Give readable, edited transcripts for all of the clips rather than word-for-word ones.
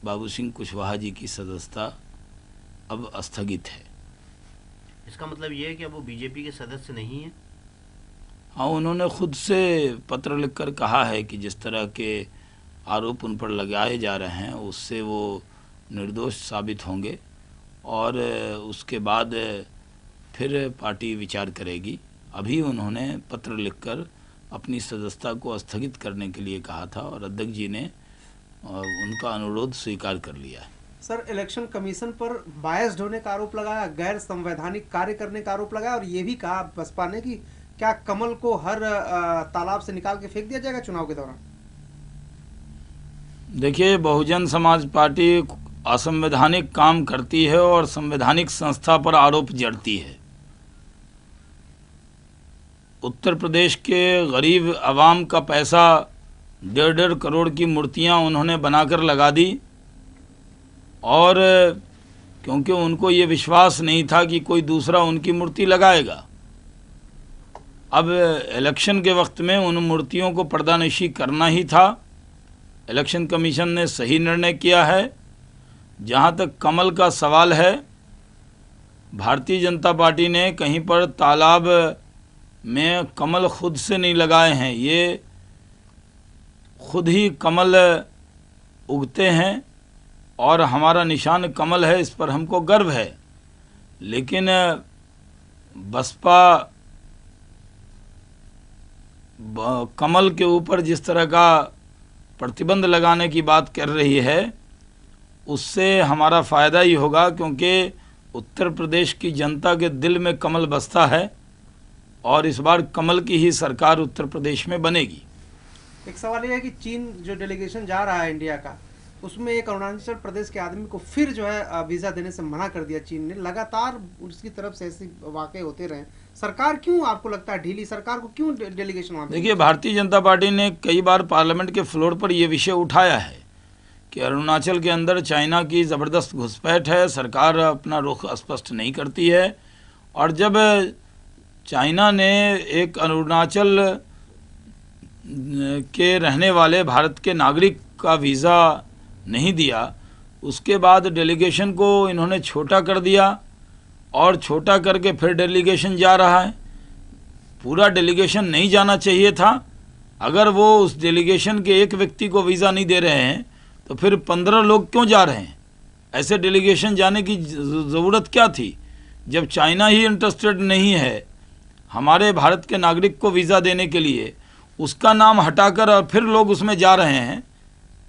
बाबू सिंह कुशवाहा जी की सदस्यता अब स्थगित है। इसका मतलब ये है कि अब वो बीजेपी के सदस्य नहीं है? हाँ, उन्होंने खुद से पत्र लिखकर कहा है कि जिस तरह के आरोप उन पर लगाए जा रहे हैं उससे वो निर्दोष साबित होंगे और उसके बाद फिर पार्टी विचार करेगी। अभी उन्होंने पत्र लिखकर अपनी सदस्यता को स्थगित करने के लिए कहा था और अध्यक्ष जी ने उनका अनुरोध स्वीकार कर लिया है। सर, इलेक्शन कमीशन पर बायस्ड होने का आरोप लगाया, गैर संवैधानिक कार्य करने का आरोप लगाया और ये भी कहा बसपा ने कि क्या कमल को हर तालाब से निकाल के फेंक दिया जाएगा चुनाव के दौरान? देखिए, बहुजन समाज पार्टी असंवैधानिक काम करती है और संवैधानिक संस्था पर आरोप जड़ती है। उत्तर प्रदेश के गरीब आवाम का पैसा 1.5 करोड़ की मूर्तियां उन्होंने बनाकर लगा दी और क्योंकि उनको ये विश्वास नहीं था कि कोई दूसरा उनकी मूर्ति लगाएगा, अब इलेक्शन के वक्त में उन मूर्तियों को पर्दानशी करना ही था। इलेक्शन कमीशन ने सही निर्णय किया है। जहाँ तक कमल का सवाल है, भारतीय जनता पार्टी ने कहीं पर तालाब में कमल खुद से नहीं लगाए हैं, ये खुद ही कमल उगते हैं और हमारा निशान कमल है, इस पर हमको गर्व है। लेकिन बसपा कमल के ऊपर जिस तरह का प्रतिबंध लगाने की बात कर रही है उससे हमारा फ़ायदा ही होगा, क्योंकि उत्तर प्रदेश की जनता के दिल में कमल बसता है और इस बार कमल की ही सरकार उत्तर प्रदेश में बनेगी। एक सवाल यह है कि चीन जो डेलीगेशन जा रहा है इंडिया का, उसमें एक अरुणाचल प्रदेश के आदमी को फिर जो है वीज़ा देने से मना कर दिया चीन ने। लगातार उसकी तरफ से ऐसे वाक़े होते रहे, सरकार क्यों, आपको लगता है ढीली, सरकार को क्यों डेलीगेशन वहाँ? देखिए, भारतीय जनता पार्टी ने कई बार पार्लियामेंट के फ्लोर पर ये विषय उठाया है कि अरुणाचल के अंदर चाइना की ज़बरदस्त घुसपैठ है, सरकार अपना रुख स्पष्ट नहीं करती है। और जब चाइना ने एक अरुणाचल के रहने वाले भारत के नागरिक का वीज़ा नहीं दिया, उसके बाद डेलीगेशन को इन्होंने छोटा कर दिया और छोटा करके फिर डेलीगेशन जा रहा है। पूरा डेलीगेशन नहीं जाना चाहिए था। अगर वो उस डेलीगेशन के एक व्यक्ति को वीज़ा नहीं दे रहे हैं तो फिर 15 लोग क्यों जा रहे हैं? ऐसे डेलीगेशन जाने की ज़रूरत क्या थी? जब चाइना ही इंटरेस्टेड नहीं है हमारे भारत के नागरिक को वीज़ा देने के लिए, उसका नाम हटाकर और फिर लोग उसमें जा रहे हैं,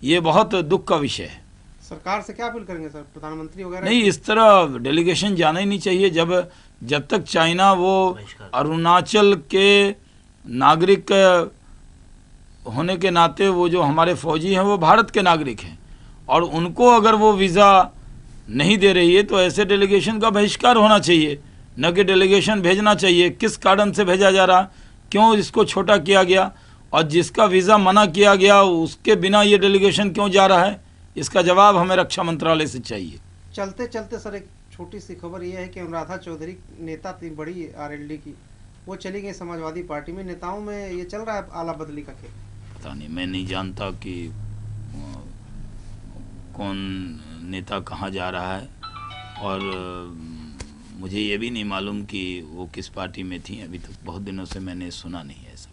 ये बहुत दुख का विषय है। सरकार से क्या अपील करेंगे सर, प्रधानमंत्री वगैरह? नहीं, इस तरह डेलीगेशन जाना ही नहीं चाहिए। जब तक चाइना वो अरुणाचल के नागरिक होने के नाते, वो जो हमारे फौजी हैं वो भारत के नागरिक हैं और उनको अगर वो वीज़ा नहीं दे रही है तो ऐसे डेलीगेशन का बहिष्कार होना चाहिए, न कि डेलीगेशन भेजना चाहिए। किस कारण से भेजा जा रहा, क्यों इसको छोटा किया गया और जिसका वीज़ा मना किया गया उसके बिना ये डेलीगेशन क्यों जा रहा है, इसका जवाब हमें रक्षा मंत्रालय से चाहिए। चलते चलते सर, एक छोटी सी खबर ये है कि अनुराधा चौधरी नेता थी बड़ी आरएलडी की, वो चली गई समाजवादी पार्टी में। नेताओं में ये चल रहा है आला बदली का खेल। पता नहीं, मैं नहीं जानता कि कौन नेता कहाँ जा रहा है और मुझे ये भी नहीं मालूम कि वो किस पार्टी में थी। अभी तक बहुत दिनों से मैंने सुना नहीं है ऐसा।